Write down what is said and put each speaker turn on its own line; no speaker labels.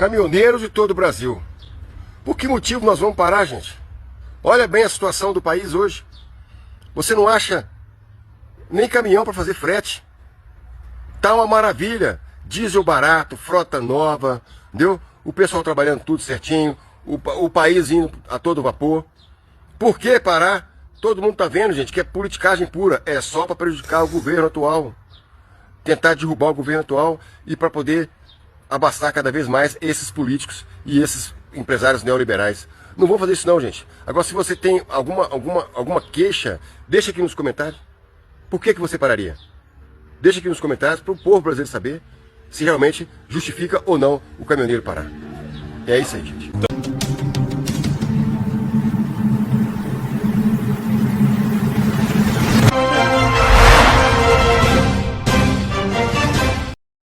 caminhoneiros de todo o Brasil. Por que motivo nós vamos parar, gente? Olha bem a situação do país hoje. Você não acha nem caminhão para fazer frete. Tá uma maravilha. Diesel barato, frota nova, entendeu? O pessoal trabalhando tudo certinho, o país indo a todo vapor. Por que parar? Todo mundo tá vendo, gente, que é politicagem pura. É só para prejudicar o governo atual. Tentar derrubar o governo atual e para poder abastar cada vez mais esses políticos e esses empresários neoliberais. Não vou fazer isso não, gente. Agora, se você tem alguma queixa, deixa aqui nos comentários. Por que você pararia? Deixa aqui nos comentários para o povo brasileiro saber se realmente justifica ou não o caminhoneiro parar. É isso aí, gente.